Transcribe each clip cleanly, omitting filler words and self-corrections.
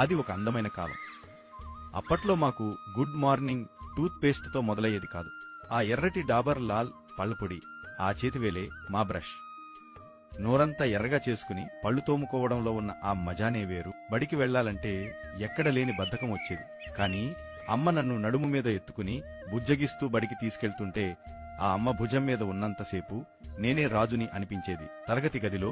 అది ఒక అందమైన కాలం. అప్పట్లో మాకు గుడ్ మార్నింగ్ టూత్ పేస్ట్తో మొదలయ్యేది కాదు. ఆ ఎర్రటి డాబర్ లాల్ పళ్ళపొడి, ఆ చేతివేలే మా బ్రష్. నోరంతా ఎర్రగా చేసుకుని పళ్ళు తోముకోవడంలో ఉన్న ఆ మజానే వేరు. బడికి వెళ్లాలంటే ఎక్కడ లేని బద్ధకం వచ్చేది. కాని అమ్మ నన్ను నడుము మీద ఎత్తుకుని బుజ్జగిస్తూ బడికి తీసుకెళ్తుంటే ఆ అమ్మ భుజం మీద ఉన్నంతసేపు నేనే రాజుని అనిపించేది. తరగతి గదిలో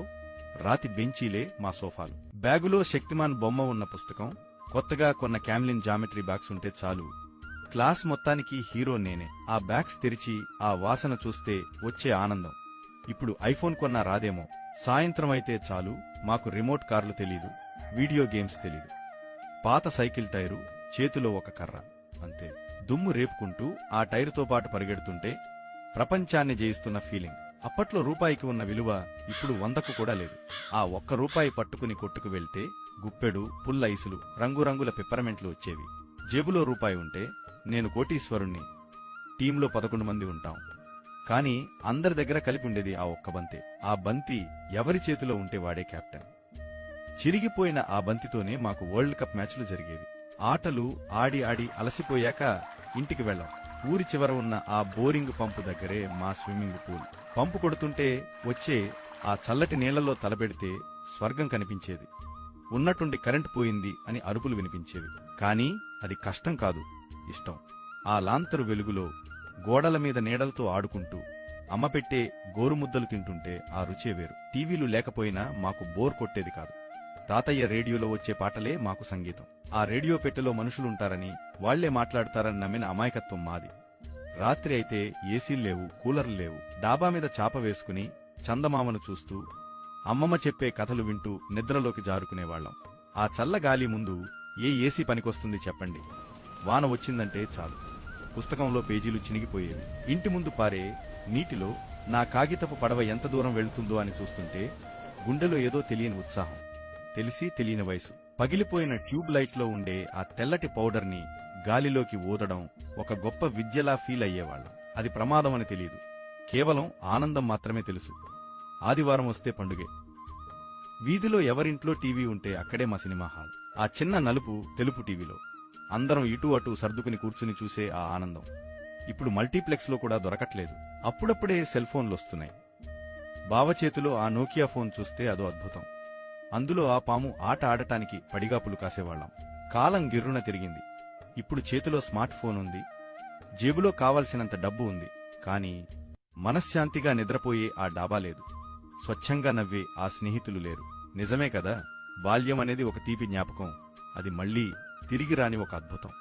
రాతి బెంచీలే మా సోఫాలు. బ్యాగులో శక్తిమాన్ బొమ్మ ఉన్న పుస్తకం, కొత్తగా కొన్న క్యామ్లిన్ జామెట్రీ బాక్స్ ఉంటే చాలు, క్లాస్ మొత్తానికి హీరో నేనే. ఆ బ్యాగ్స్ తెరిచి ఆ వాసన చూస్తే వచ్చే ఆనందం ఇప్పుడు ఐఫోన్ కొన్నా రాదేమో. సాయంత్రం అయితే చాలు, మాకు రిమోట్ కార్లు తెలీదు, వీడియో గేమ్స్ తెలీదు. పాత సైకిల్ టైరు, చేతిలో ఒక కర్ర, అంతే. దుమ్ము రేపుకుంటూ ఆ టైరుతో పాటు పరిగెడుతుంటే ప్రపంచాన్ని జయిస్తున్న ఫీలింగ్. అప్పట్లో రూపాయికి ఉన్న విలువ ఇప్పుడు 100కు కూడా లేదు. ఆ ఒక్క రూపాయి పట్టుకుని కొట్టుకు వెళ్తే గుప్పెడు పుల్లైసులు, రంగురంగుల పిప్పరమెంట్లు వచ్చేవి. జేబులో రూపాయి ఉంటే నేను కోటీశ్వరుణ్ణి. టీంలో 11 మంది ఉంటాం, కాని అందరి దగ్గర కలిపి ఉండేది ఆ ఒక్క బంతే. ఆ బంతి ఎవరి చేతిలో ఉంటే వాడే కెప్టెన్. చిరిగిపోయిన ఆ బంతితోనే మాకు వరల్డ్ కప్ మ్యాచ్లు జరిగేవి. ఆటలు ఆడి ఆడి అలసిపోయాక ఇంటికి వెళ్ళాం. ఊరి చివర ఉన్న ఆ బోరింగ్ పంపు దగ్గరే మా స్విమ్మింగ్ పూల్. పంపు కొడుతుంటే వచ్చే ఆ చల్లటి నీళ్లలో తలపెడితే స్వర్గం కనిపించేది. ఉన్నట్టుండి కరెంటు పోయింది అని అరుపులు వినిపించేవి. కాని అది కష్టం కాదు, ఇష్టం. ఆ లాంతరు వెలుగులో గోడల మీద నీడలతో ఆడుకుంటూ అమ్మ పెట్టే గోరుముద్దలు తింటుంటే ఆ రుచే వేరు. టీవీలు లేకపోయినా మాకు బోర్ కొట్టేది కాదు. తాతయ్య రేడియోలో వచ్చే పాటలే మాకు సంగీతం. ఆ రేడియో పెట్టెలో మనుషులుంటారని, వాళ్లే మాట్లాడతారని నమ్మిన అమాయకత్వం మాది. రాత్రి అయితే ఏసీలు లేవు, కూలర్లు లేవు. డాబా మీద చాప వేసుకుని చందమామను చూస్తూ అమ్మమ్మ చెప్పే కథలు వింటూ నిద్రలోకి జారుకునేవాళ్లం. ఆ చల్లగాలి ముందు ఏ ఏసీ పనికొస్తుంది చెప్పండి. వాన వచ్చిందంటే చాలు, పుస్తకంలో పేజీలు చినిగిపోయేవి. ఇంటి ముందు పారే నీటిలో నా కాగితపు పడవ ఎంత దూరం వెళుతుందో అని చూస్తుంటే గుండెలో ఏదో తెలియని ఉత్సాహం, తెలిసి తెలియని వయసు. పగిలిపోయిన ట్యూబ్ లైట్లో ఉండే ఆ తెల్లటి పౌడర్ని గాలిలోకి ఊదడం ఒక గొప్ప విద్యలా ఫీల్ అయ్యేవాళ్లం. అది ప్రమాదం అని తెలియదు, కేవలం ఆనందం మాత్రమే తెలుసు. ఆదివారం వస్తే పండుగే. వీధిలో ఎవరింట్లో టీవీ ఉంటే అక్కడే మా సినిమా హాల్. ఆ చిన్న నలుపు తెలుపు టీవీలో అందరం ఇటూ అటూ సర్దుకుని కూర్చుని చూసే ఆ ఆనందం ఇప్పుడు మల్టీప్లెక్స్ లో కూడా దొరకట్లేదు. అప్పుడప్పుడే సెల్ ఫోన్లొస్తున్నాయి. బావచేతిలో ఆ నోకియా ఫోన్ చూస్తే అదో అద్భుతం. అందులో ఆ పాము ఆట ఆడటానికి పడిగాపులు కాసేవాళ్లం. కాలం గిర్రున తిరిగింది. ఇప్పుడు చేతిలో స్మార్ట్ ఫోన్ ఉంది, జేబులో కావలసినంత డబ్బు ఉంది. కాని మనశ్శాంతిగా నిద్రపోయే ఆ డాబా లేదు, స్వచ్ఛంగా నవ్వే ఆ స్నేహితులు లేరు. నిజమే కదా, బాల్యం అనేది ఒక తీపి జ్ఞాపకం, అది మళ్లీ తిరిగి రాని ఒక అద్భుతం.